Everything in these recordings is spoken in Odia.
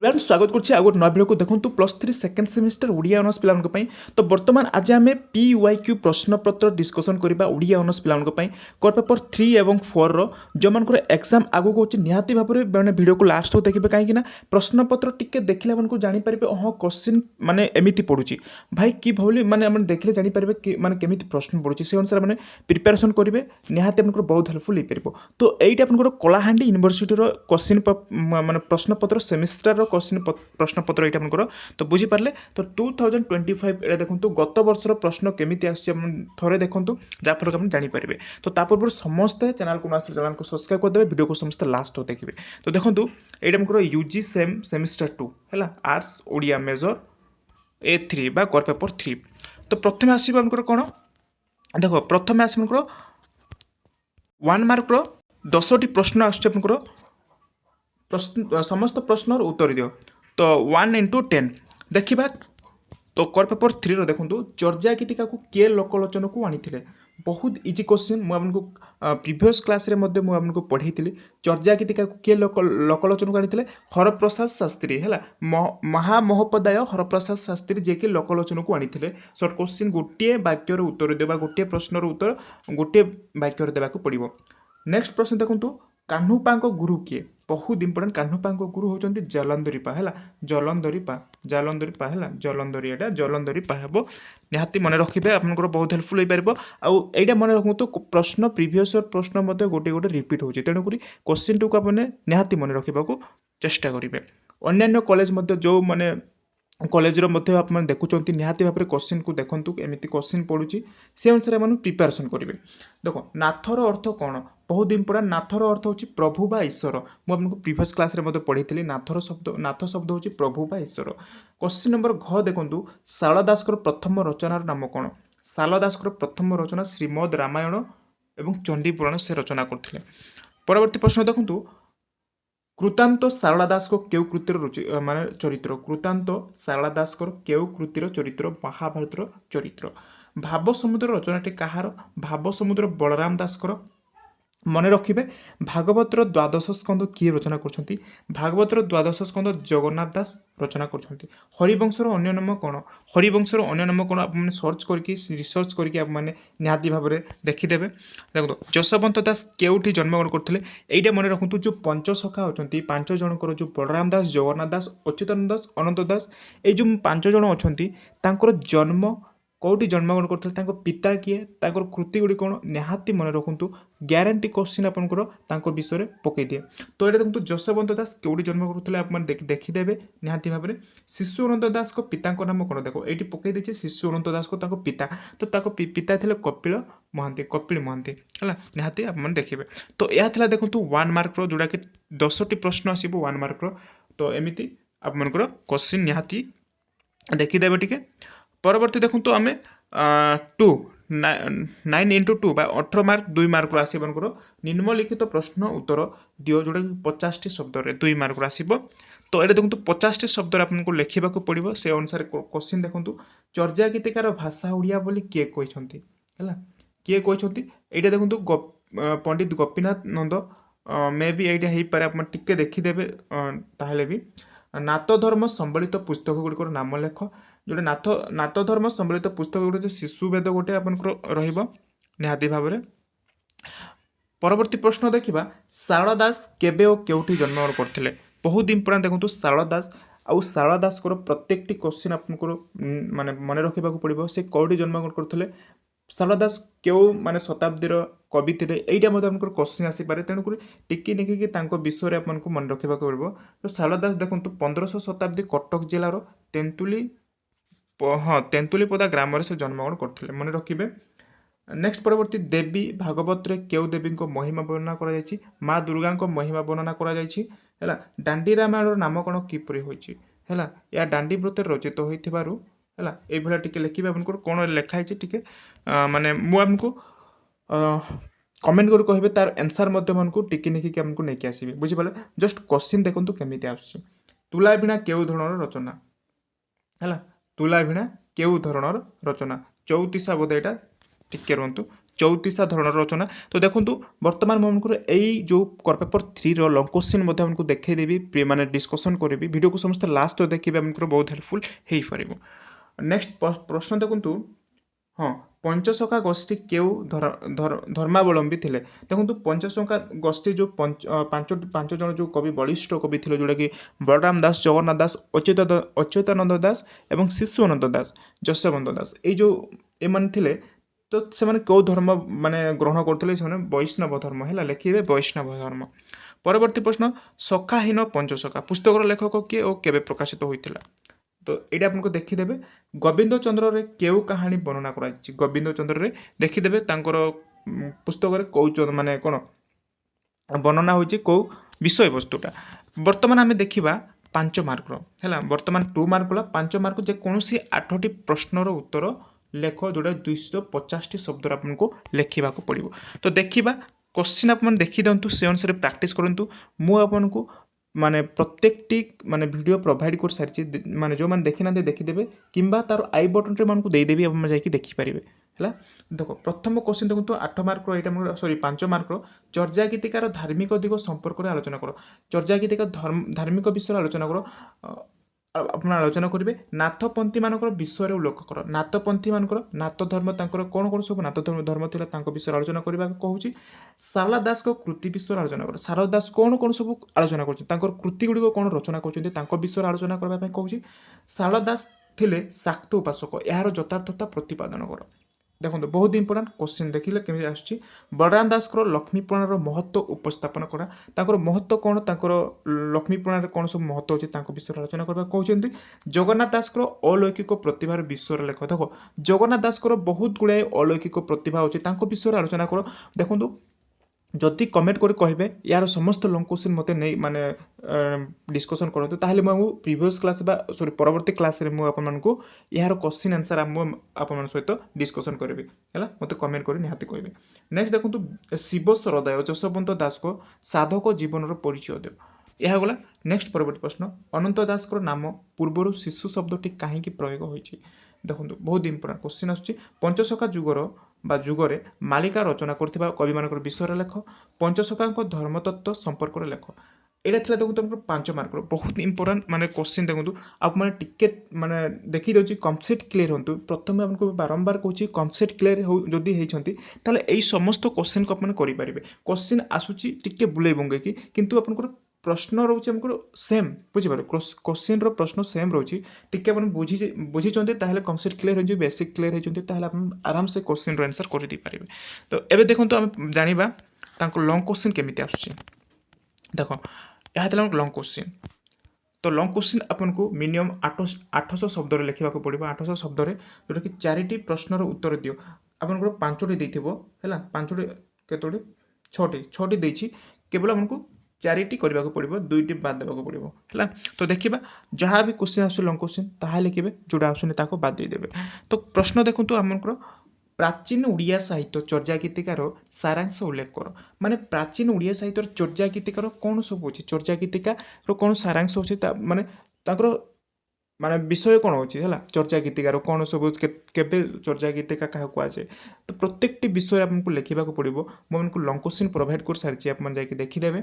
फ्रेंड्स स्वागत करछि आ गोटे नया भिडियो को देखंतु +3 सेकेंड सेमिस्टर ओडिया ऑनर्स पिलानक पई। तो वर्तमान आज आमे PYQ प्रश्न पत्र डिस्कशन करबा ओडिया ऑनर्स पिलानक पई कोर पेपर 3 एवं 4 रो जो मानकर एग्जाम आगु को होछि निहाती भाबरे माने भिडियो को लास्ट हो देखिबे काहे कि ना प्रश्न पत्र टिके देखले मन को जानि परिबे हां क्वेश्चन माने एमिति पडुछि भाई कि भौली माने हमन देखले जानि परिबे कि माने केमिति प्रश्न पडुछि से अनुसार माने प्रिपरेशन करिवे निहाती हमन को बहुत हेल्पफुल हे परिबो। तो एइटा आपन को कलाहांडी यूनिवर्सिटी रो क्वेश्चन माने प्रश्न पत्र सेमिस्टर क्वेश्चन प्रश्न पत्र ये आपंकर तो बुझीपारे। तो 2025 ये देखो गत वर्षर प्रश्न केमी थे देखूँ जहाँफल कि आप जापर। तो तापूर्व समस्ते चैनल को चैनल को सब्सक्राइब करदे वीडियो को समस्ते लास्ट देखिए। तो देखो ये आमर यूजी सेम सेमिस्टर 2 है आर्ट्स ओडिया मेजर A3 बा कोर पेपर 3। तो प्रथम आसमकर कौन देख प्रथम आसमकर 1 मार्क 10टी प्रश्न आसमकर प्रश्न समस्त प्रश्न उत्तर दियो। तो 1 into 10 देखा। तो कोर पेपर 3 देखो चर्जा गीतिका को किए लोकलोचन को आनी बहुत इजी क्वेश्चन मुझे प्रीवियस क्लास रे मुझे पढ़ी चर्जा गीतिका को किए लोकलोचन को आनी हरप्रसाद शास्त्री है महामहोपाध्याय हरप्रसाद शास्त्री जे कि लोकलोचन को आनी सर्ट क्वेश्चन गोटे वाक्यर उत्तर देवा गोटे प्रश्नर उत्तर गोटे वाक्यर देवाक पड़ो। नेक्स्ट प्रश्न देखो कान्हुपा गुरु किए बहुत इंपोर्टेंट कान्हुपा गुरु होती जलंधरीपा है जलंधरीपा जलंधरीपा है जलंधरी एटा जलंधरीपा हे निहाती मन रखिए आपंकर बहुत हेल्पफुल हो पार। आईटा मन रखु तो प्रश्न प्रीवियस प्रश्न गोटे गोटे रिपीट होती तेणुक क्वेश्चन टू को आपने निहाती मन रखा चेष्टा करेंगे। अन्य कॉलेज जो माने कॉलेज आप देखुं निहाती भाव में क्वेश्चन को देखूँ एमती क्वेश्चन पड़ूँ से अनुसार आप प्रिपेरेसन करेंगे। देखो नाथर अर्थ कौन बहुत इंपोर्टेंट नाथर अर्थ होची प्रभु बा ईश्वर मुझे प्रीवियस क्लास रे पढ़ी नाथर शब्द नाथ शब्द होची प्रभु बा ईश्वर। क्वेश्चन नंबर घ देखूँ शारदा दास प्रथम रचनार नाम कौन शारदा दास प्रथम रचना श्रीमद रामायण एवं चंडीपुराण से रचना करते। परवर्ती प्रश्न देखूँ कृतांत शारदा दास को केउ कृतिर माने चरित्र कृतांत शारदा दास केउ कृतिर चरित्र महाभारतर चरित्र। भाव समुद्र रचनाटी कहार भाव समुद्र बलराम दास मन रखिए। भागवतर द्वादश स्कंद किए रचना कर भागवतर द्वादश स्कंद जगन्नाथ दास रचना कर। हरिवंशर अन्य नाम कौन हरिवंशर अन्य नाम कौन आप सर्च करके रिसर्च करके आप निहाती भाव में देखीदेवे। देखो जशवंत दास केउठी जन्मग्रहण करते यहीटा मन रखु जो पंचसखा अच्छा 5 जनकर जो बलराम दास जगन्नाथ दास अच्युतानंद दास अनंत दास ये जो 5 जन अच्छा जन्म कौटी जन्मग्रहण करते पिता किए कृति गुड़ी कौन निहाती मन रखु ग्यारंटी क्वेश्चन आपंकर विषय में पकई दिए। तो ये देखो जशवंत दास कौटी जन्म करते आप देखीदेवे निहाती भाव में। शिशु अनंत दास को पिता नाम कौन देखो ये पकई दीजिए शिशु अनंत दास को पिता तो पिता थे कपिल महांती है निहाती आप देखिए। तो यह देखो 1 मार्क जोड़ा कि 10टी प्रश्न आसो 1 मार्क तो एमती आपंकर क्वेश्चन निहाती देखीदेवे टिके। परवर्ती देखूँ तो आम 9 into 2 बा 18 मार्क 2 मार्क आसकर निम्नलिखित प्रश्न उत्तर दियो जोटा कि 50टी शब्द 2 मार्क आसो। तो ये देखो 50टी शब्द आपको लिखा पड़ो से अनुसार क्वेश्चन देखूँ चर्जा गीतिकार भाषा ओडिया बोली किए कहते है किए कहते यहाँ देखो पंडित गोपीनाथ नंद मे भी यहाँ हो पारे आप देखीदेवे ताहले भी नाथ धर्म संबलित पुस्तक गुड़िकर नाम लेख जोटे नाथ धर्म संबलित पुस्तक गुड़ शिशु वेद गोटे आपहाती भाव में। परवर्ती प्रश्न देखा शारदा दास केबे और केउठी जन्मग्रहण करते बहुत इंपोर्टेंट देखो शारदा दास आउ शारदा दास प्रत्येक क्वेश्चन आपको माने मन रखा पड़ो से कौटी जन्मग्रहण करते शारदा दास क्यों माने शताब्दीर कवि थे यहाँ क्वेश्चन आसपे तेणुक टिकी निकी विषय में आपको मन रखा पड़ो। तो शारदा दास देखो 1500 शताब्दी कटक जिलार तेंतुली हाँ तेंतुलीपदा ग्राम से जन्मग्रहण करते मन रखिए। नेक्स्ट परवर्ती देवी भागवत रे केउ देवी महिमा वर्णना कर माँ दुर्गा महिमा वर्णना कर डांडी रामायण नाम कौन किपरि होइछि है या डांडी व्रत रचित होइथिबारु है ये टिके लिखिए आपको कौन लिखाई टिके माने मुझे कमेंट कर कहे तार आंसर को टिकी निकी आमको नहीं आसबे बुझीपारे। जस्ट क्वेश्चन देखो केमी आस तुला वीणा केउ धरणर रचना है तुला वीणा केउ धरणर रचना चौतीसा बोध यहाँ टिके रुहतु ଚଉତିଶା ଧରଣର ରଚନା। ତ ଦେଖନ୍ତୁ ବର୍ତ୍ତମାନ ମୁଁ ଆପଣଙ୍କର ଏଇ ଯେଉଁ କର ପେପର 3ର ଲଙ୍ଗ କୋଶ୍ଚିନ୍ ମଧ୍ୟ ଆପଣଙ୍କୁ ଦେଖେଇଦେବି, ମାନେ ଡିସ୍କସନ୍ କରିବି। ଭିଡ଼ିଓକୁ ସମସ୍ତେ ଲାଷ୍ଟ ଦେଖିବେ, ଆପଣଙ୍କର ବହୁତ ହେଲ୍ପଫୁଲ୍ ହେଇପାରିବ। ନେକ୍ସଟ ପ୍ରଶ୍ନ ଦେଖନ୍ତୁ, ହଁ, ପଞ୍ଚସଖା ଗୋଷ୍ଠୀ କେଉଁ ଧର୍ମାବଲମ୍ବୀ ଥିଲେ? ଦେଖନ୍ତୁ ପଞ୍ଚସଖା ଗୋଷ୍ଠୀ ଯେଉଁ ପାଞ୍ଚ ଜଣ ଯେଉଁ କବି, ବଳିଷ୍ଠ କବି ଥିଲେ, ଯେଉଁଟାକି ବଳରାମ ଦାସ, ଜଗନ୍ନାଥ ଦାସ, ଅଚ୍ୟୁତାନନ୍ଦ ଦାସ ଏବଂ ଶିଶୁଆନନ୍ଦ ଦାସ, ଯଶୋବନ୍ତ ଦାସ, ଏଇ ଯେଉଁ ଏମାନେ ଥିଲେ। ତ ସେମାନେ କେଉଁ ଧର୍ମ ମାନେ ଗ୍ରହଣ କରୁଥିଲେ? ସେମାନେ ବୈଷ୍ଣବ ଧର୍ମ, ହେଲା, ଲେଖିବେ ବୈଷ୍ଣବ ଧର୍ମ। ପରବର୍ତ୍ତୀ ପ୍ରଶ୍ନ, ସଖାହୀନ ପଞ୍ଚସଖା ପୁସ୍ତକର ଲେଖକ କିଏ ଓ କେବେ ପ୍ରକାଶିତ ହୋଇଥିଲା? ତ ଏଇଟା ଆପଣଙ୍କୁ ଦେଖିଦେବେ। ଗୋବିନ୍ଦ ଚନ୍ଦ୍ରରେ କେଉଁ କାହାଣୀ ବର୍ଣ୍ଣନା କରାଯାଇଛି? ଗୋବିନ୍ଦ ଚନ୍ଦ୍ରରେ ଦେଖିଦେବେ ତାଙ୍କର ପୁସ୍ତକରେ କେଉଁ ମାନେ କ'ଣ ବର୍ଣ୍ଣନା ହୋଇଛି, କେଉଁ ବିଷୟବସ୍ତୁଟା। ବର୍ତ୍ତମାନ ଆମେ ଦେଖିବା 5 ମାର୍କର, ହେଲା। ବର୍ତ୍ତମାନ 2 ମାର୍କ ହେଲା, 5 ମାର୍କ ଯେକୌଣସି 8ଟି ପ୍ରଶ୍ନର ଉତ୍ତର ଲେଖ, ଯେଉଁଟା 250ଟି ଶବ୍ଦରେ ଆପଣଙ୍କୁ ଲେଖିବାକୁ ପଡ଼ିବ। ତ ଦେଖିବା କୋଶ୍ଚିନ୍ ଆପଣ ଦେଖିଦିଅନ୍ତୁ, ସେ ଅନୁସାରେ ପ୍ରାକ୍ଟିସ୍ କରନ୍ତୁ। ମୁଁ ଆପଣଙ୍କୁ ମାନେ ପ୍ରତ୍ୟେକଟି ମାନେ ଭିଡ଼ିଓ ପ୍ରୋଭାଇଡ଼ କରିସାରିଛି, ମାନେ ଯେଉଁମାନେ ଦେଖିନାହାନ୍ତି ଦେଖିଦେବେ, କିମ୍ବା ତାର ଆଇ ବଟନ୍ରେ ମୁଁ ଆପଣଙ୍କୁ ଦେଇଦେବି, ଆପଣ ଯାଇକି ଦେଖିପାରିବେ, ହେଲା। ଦେଖ ପ୍ରଥମ କୋଶ୍ଚିନ୍ ଦେଖନ୍ତୁ, 8 ମାର୍କର, ଏଇଟା ସରି 5 ମାର୍କର। ଚର୍ଯା ଗୀତିକାର ଧାର୍ମିକ ଦିଗ ସମ୍ପର୍କରେ ଆଲୋଚନା କର। ଚର୍ଯା ଗୀତିକା ଧାର୍ମିକ ବିଷୟରେ ଆଲୋଚନା କର। ଆପଣ ଆଲୋଚନା କରିବେ। ନାଥପନ୍ଥୀମାନଙ୍କର ବିଷୟରେ ଉଲ୍ଲେଖ କର। ନାଥପନ୍ଥୀମାନଙ୍କର ନାଥ ଧର୍ମ, ତାଙ୍କର କ'ଣ କ'ଣ ସବୁ ନାଥ ଧର୍ମ ଥିଲା, ତାଙ୍କ ବିଷୟରେ ଆଲୋଚନା କରିବାକୁ କହୁଛି। ଶାରଳା ଦାସଙ୍କ କୃତି ବିଷୟରେ ଆଲୋଚନା କର। ଶାରଳା ଦାସ କ'ଣ କ'ଣ ସବୁ ଆଲୋଚନା କରୁଛନ୍ତି, ତାଙ୍କର କୃତି ଗୁଡ଼ିକ କ'ଣ ରଚନା କରୁଛନ୍ତି, ତାଙ୍କ ବିଷୟରେ ଆଲୋଚନା କରିବା ପାଇଁ କହୁଛି। ଶାରଳା ଦାସ ଥିଲେ ଶାକ୍ତ ଉପାସକ, ଏହାର ଯଥାର୍ଥତା ପ୍ରତିପାଦନ କର। ଦେଖନ୍ତୁ ବହୁତ ଇମ୍ପୋର୍ଟାଣ୍ଟ କୋଶ୍ଚିନ୍, ଦେଖିଲେ କେମିତି ଆସୁଛି। ବଳରାମ ଦାସଙ୍କର ଲକ୍ଷ୍ମୀ ପୁରାଣର ମହତ୍ତ୍ୱ ଉପସ୍ଥାପନ କରା। ତାଙ୍କର ମହତ୍ତ୍ୱ କ'ଣ, ତାଙ୍କର ଲକ୍ଷ୍ମୀ ପୁରାଣରେ କ'ଣ ସବୁ ମହତ୍ତ୍ୱ ଅଛି, ତାଙ୍କ ବିଷୟରେ ଆଲୋଚନା କରିବାକୁ କହୁଛନ୍ତି। ଜଗନ୍ନାଥ ଦାସଙ୍କର ଅଲୌକିକ ପ୍ରତିଭାର ବିଷୟରେ ଲେଖ। ଦେଖ ଜଗନ୍ନାଥ ଦାସଙ୍କର ବହୁତ ଗୁଡ଼ାଏ ଅଲୌକିକ ପ୍ରତିଭା ଅଛି, ତାଙ୍କ ବିଷୟରେ ଆଲୋଚନା କର। ଦେଖନ୍ତୁ ଯଦି କମେଣ୍ଟ କରି କହିବେ ୟାର ସମସ୍ତ ଲଙ୍ଗ କୋଶ୍ଚିନ୍ ମୋତେ ନେଇ ମାନେ ଡିସ୍କସନ୍ କରନ୍ତୁ, ତାହେଲେ ମୁଁ ପ୍ରିଭିୟସ୍ କ୍ଲାସ୍ ବା ସରି ପରବର୍ତ୍ତୀ କ୍ଲାସ୍ରେ ମୁଁ ଆପଣମାନଙ୍କୁ ଏହାର କୋଶ୍ଚିନ୍ ଆନ୍ସର୍ ମୁଁ ଆପଣମାନଙ୍କ ସହିତ ଡିସ୍କସନ୍ କରିବି, ହେଲା। ମୋତେ କମେଣ୍ଟ କରି ନିହାତି କହିବେ। ନେକ୍ସଟ ଦେଖନ୍ତୁ, ଶିବ ସରଦାୟ ଯଶୋବନ୍ତ ଦାସଙ୍କ ସାଧକ ଜୀବନର ପରିଚୟ ଦେବ। ଏହା ଗଲା। ନେକ୍ସଟ ପରବର୍ତ୍ତୀ ପ୍ରଶ୍ନ, ଅନନ୍ତ ଦାସଙ୍କର ନାମ ପୂର୍ବରୁ ଶିଶୁ ଶବ୍ଦଟି କାହିଁକି ପ୍ରୟୋଗ ହୋଇଛି? ଦେଖନ୍ତୁ ବହୁତ ଇମ୍ପୋର୍ଟାଣ୍ଟ କୋଶ୍ଚିନ୍ ଆସୁଛି। ପଞ୍ଚସଖା ଯୁଗରେ ମାଳିକା ରଚନା କରୁଥିବା କବିମାନଙ୍କର ବିଷୟରେ ଲେଖ। ପଞ୍ଚସଖାଙ୍କ ଧର୍ମତତ୍ତ୍ୱ ସମ୍ପର୍କରେ ଲେଖ। ଏଇଟା ଥିଲା ଦେଖନ୍ତୁ ଆମର 5 ମାର୍କର ବହୁତ ଇମ୍ପୋର୍ଟାଣ୍ଟ ମାନେ କୋଶ୍ଚିନ୍। ଦେଖନ୍ତୁ ଆପଣମାନେ ଟିକେ ମାନେ ଦେଖିଦେଉଛି, କନସେପ୍ଟ କ୍ଲିୟର ହୁଅନ୍ତୁ। ପ୍ରଥମେ ଆପଣଙ୍କୁ ବାରମ୍ବାର କହୁଛି, କନସେପ୍ଟ କ୍ଲିୟର ଯଦି ହେଇଛନ୍ତି ତାହେଲେ ଏଇ ସମସ୍ତ କୋଶ୍ଚିନ୍କୁ ଆପଣ କରିପାରିବେ। କୋଶ୍ଚିନ୍ ଆସୁଛି ଟିକେ ବୁଲେଇ ବଙ୍ଗେଇକି, କିନ୍ତୁ ଆପଣଙ୍କର ପ୍ରଶ୍ନ ରହୁଛି ଆମକୁ ସେମ୍, ବୁଝିପାରିଲେ? କୋଶ୍ଚିନ୍ର ପ୍ରଶ୍ନ ସେମ୍ ରହୁଛି। ଟିକେ ଆପଣ ବୁଝିଛନ୍ତି ତାହେଲେ କନସେପ୍ଟ କ୍ଲିୟର ହେଇଯିବ, ବେସିକ୍ କ୍ଲିୟର ହେଇଛନ୍ତି ତାହେଲେ ଆପଣ ଆରାମସେ କୋଶ୍ଚିନ୍ର ଆନ୍ସର୍ କରିଦେଇପାରିବେ। ତ ଏବେ ଦେଖନ୍ତୁ ଆମେ ଜାଣିବା ତାଙ୍କ ଲଙ୍ଗ କୋଶ୍ଚିନ୍ କେମିତି ଆସୁଛି। ଦେଖ ଏହା ଥିଲା ଲଙ୍ଗ କୋଶ୍ଚିନ୍। ତ ଲଙ୍ଗ କୋଶ୍ଚିନ୍ ଆପଣଙ୍କୁ ମିନିମମ୍ 800 ଶବ୍ଦରେ ଲେଖିବାକୁ ପଡ଼ିବ। 800 ଶବ୍ଦରେ, ଯେଉଁଟାକି 4ଟି ପ୍ରଶ୍ନର ଉତ୍ତର ଦିଅ। ଆପଣଙ୍କର 5ଟି ଦେଇଥିବ, ହେଲା। 5ଟି କେତୋଟି? 6ଟି ଦେଇଛି, କେବଳ ଆମକୁ 4ଟି କରିବାକୁ ପଡ଼ିବ, 2ଟି ବାଦ ଦେବାକୁ ପଡ଼ିବ, ହେଲା। ତ ଦେଖିବା ଯାହା ବି କୋଶ୍ଚିନ୍ ଆସୁଛି ଲଙ୍ଗ କୋଶ୍ଚିନ୍ ତାହା ଲେଖିବେ, ଯେଉଁଟା ଆସୁନି ତାକୁ ବାଦ ଦେଇଦେବେ। ତ ପ୍ରଶ୍ନ ଦେଖନ୍ତୁ ଆପଣଙ୍କର, ପ୍ରାଚୀନ ଓଡ଼ିଆ ସାହିତ୍ୟ ଚର୍ଯା ଗୀତିକାର ସାରାଂଶ ଉଲ୍ଲେଖ କର। ମାନେ ପ୍ରାଚୀନ ଓଡ଼ିଆ ସାହିତ୍ୟର ଚର୍ଯା ଗୀତିକାର କ'ଣ ସବୁ ଅଛି, ଚର୍ଯା ଗୀତିକାର କ'ଣ ସାରାଂଶ ଅଛି, ମାନେ ତାଙ୍କର ମାନେ ବିଷୟ କ'ଣ ଅଛି, ହେଲା। ଚର୍ଯା ଗୀତିକାର କ'ଣ ସବୁ, କେବେ ଚର୍ଯା ଗୀତିକା କାହାକୁ କୁହାଯାଏ, ତ ପ୍ରତ୍ୟେକଟି ବିଷୟରେ ଆପଣଙ୍କୁ ଲେଖିବାକୁ ପଡ଼ିବ। ମୁଁ ଆପଣଙ୍କୁ ଲଙ୍ଗ କୋଶ୍ଚିନ୍ ପ୍ରୋଭାଇଡ଼ କରିସାରିଛି, ଆପଣ ଯାଇକି ଦେଖିଦେବେ।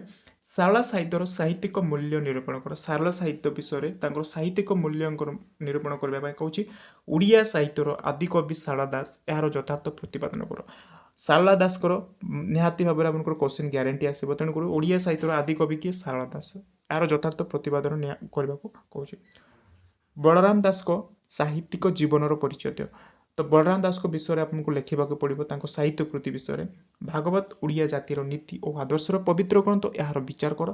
ଶାରଳା ସାହିତ୍ୟର ସାହିତ୍ୟିକ ମୂଲ୍ୟ ନିରୂପଣ କର। ଶାରଳା ସାହିତ୍ୟ ବିଷୟରେ ତାଙ୍କର ସାହିତ୍ୟିକ ମୂଲ୍ୟଙ୍କର ନିରୂପଣ କରିବା ପାଇଁ କହୁଛି। ଓଡ଼ିଆ ସାହିତ୍ୟର ଆଦିକବି ଶାରଳା ଦାସ, ଏହାର ଯଥାର୍ଥ ପ୍ରତିପାଦନ କର। ଶାରଳା ଦାସଙ୍କର ନିହାତି ଭାବରେ ଆପଣଙ୍କର କୋଶ୍ଚିନ୍ ଗ୍ୟାରେଣ୍ଟି ଆସିବ, ତେଣୁକରି ଓଡ଼ିଆ ସାହିତ୍ୟର ଆଦିକବି କିଏ? ଶାରଳା ଦାସ, ଏହାର ଯଥାର୍ଥ ପ୍ରତିପାଦନ କରିବାକୁ କହୁଛି। ବଳରାମ ଦାସଙ୍କ ସାହିତ୍ୟିକ ଜୀବନର ପରିଚୟ ଦିଅ। ତ ବଳରାମ ଦାସଙ୍କ ବିଷୟରେ ଆପଣଙ୍କୁ ଲେଖିବାକୁ ପଡ଼ିବ, ତାଙ୍କ ସାହିତ୍ୟ କୃତି ବିଷୟରେ। ଭାଗବତ ଓଡ଼ିଆ ଜାତିର ନୀତି ଓ ଆଦର୍ଶର ପବିତ୍ର ଗ୍ରନ୍ଥ, ଏହାର ବିଚାର କର।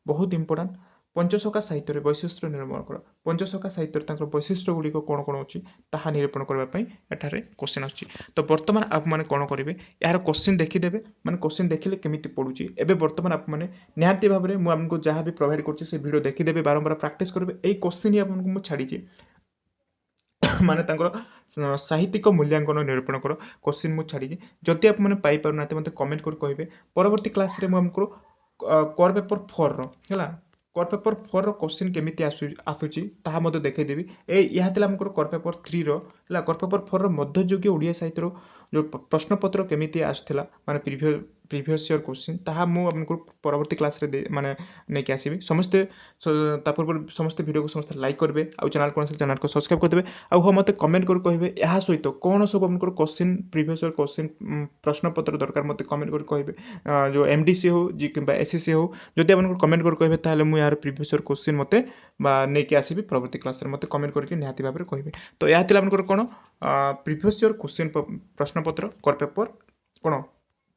ବହୁତ ଇମ୍ପୋର୍ଟାଣ୍ଟ। ପଞ୍ଚସଖା ସାହିତ୍ୟରେ ବୈଶିଷ୍ଟ୍ୟ ନିରୂପଣ କର। ପଞ୍ଚସଖା ସାହିତ୍ୟରେ ତାଙ୍କର ବୈଶିଷ୍ଟ୍ୟ ଗୁଡ଼ିକ କ'ଣ କ'ଣ ଅଛି ତାହା ନିରୂପଣ କରିବା ପାଇଁ ଏଠାରେ କୋଶ୍ଚିନ୍ ଆସୁଛି। ତ ବର୍ତ୍ତମାନ ଆପଣମାନେ କ'ଣ କରିବେ, ଏହାର କୋଶ୍ଚିନ୍ ଦେଖିଦେବେ, ମାନେ କୋଶ୍ଚିନ୍ ଦେଖିଲେ କେମିତି ପଡ଼ୁଛି। ଏବେ ବର୍ତ୍ତମାନ ଆପଣମାନେ ନିହାତି ଭାବରେ ମୁଁ ଆପଣଙ୍କୁ ଯାହା ବି ପ୍ରୋଭାଇଡ଼ କରୁଛି ସେ ଭିଡ଼ିଓ ଦେଖିଦେବେ, ବାରମ୍ବାର ପ୍ରାକ୍ଟିସ୍ କରିବେ। ଏଇ କୋଶ୍ଚିନ୍ ହିଁ ଆପଣଙ୍କୁ ମୁଁ ଛାଡ଼ିଛି, ମାନେ ତାଙ୍କର ସାହିତ୍ୟିକ ମୂଲ୍ୟାଙ୍କନ ନିରୂପଣ କର କୋଶ୍ଚିନ୍ ମୁଁ ଛାଡ଼ିଛି। ଯଦି ଆପଣମାନେ ପାଇପାରୁନାହାନ୍ତି ମୋତେ କମେଣ୍ଟ କରି କହିବେ। ପରବର୍ତ୍ତୀ କ୍ଲାସ୍ରେ ମୁଁ ଆମକୁ କୋର୍ ପେପର୍ 4ର, ହେଲା, कोर पेपर 4 रो क्वेश्चन केमिति आसुची ताहा मते देखैदेबी यहाँ थिला हमर कोर पेपर 3 रो हला कोर पेपर 4 रो मध्ययुगीय ओडिया साहित्य रो जो प्रश्न पत्र केमिति आसथिला माने प्रीवियस ईयर क्वेश्चन ताहा मु हमको परवर्ती क्लास रे माने नै के आसीबी समस्ते तापर समस्ते वीडियो को समस्ते लाइक करबे आ चैनल को सब्सक्राइब कर देबे आ हो मते कमेंट कर कहबे यहाँ सहित कोन सब हमको क्वेश्चन प्रीवियस ईयर क्वेश्चन प्रश्न पत्र दरकार मते कमेंट कर कहबे जो एमडीसी हो जी किबा एसएससी हो जदि आपन कमेंट कर कहबे ताले मु यार प्रीवियस ईयर क्वेश्चन मते बा नै के आसीबी परवर्ती क्लास रे मते कमेंट करके निहाती भाबरे कहबे तो या थिला हमको कोन प्रीवियस ईयर क्वेश्चन प्रश्न पत्र कोर पेपर कोन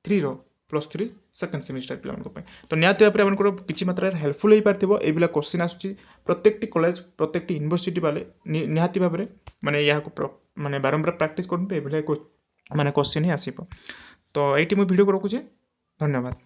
3 रो +3 सेकंड सेमिस्टर पे तो निहाती भाबरे आपन किछि मात्रा हेल्पफुल हो पारथिबो एबिला क्वेश्चन आसुची प्रत्येकटी कॉलेज प्रत्येकटी यूनिवर्सिटी वाले निहाती भाबरे माने या को माने बारंबार प्रैक्टिस करते एबिला माने क्वेश्चन ही आसीबो तो एटी मु वीडियो को रखुचे धन्यवाद।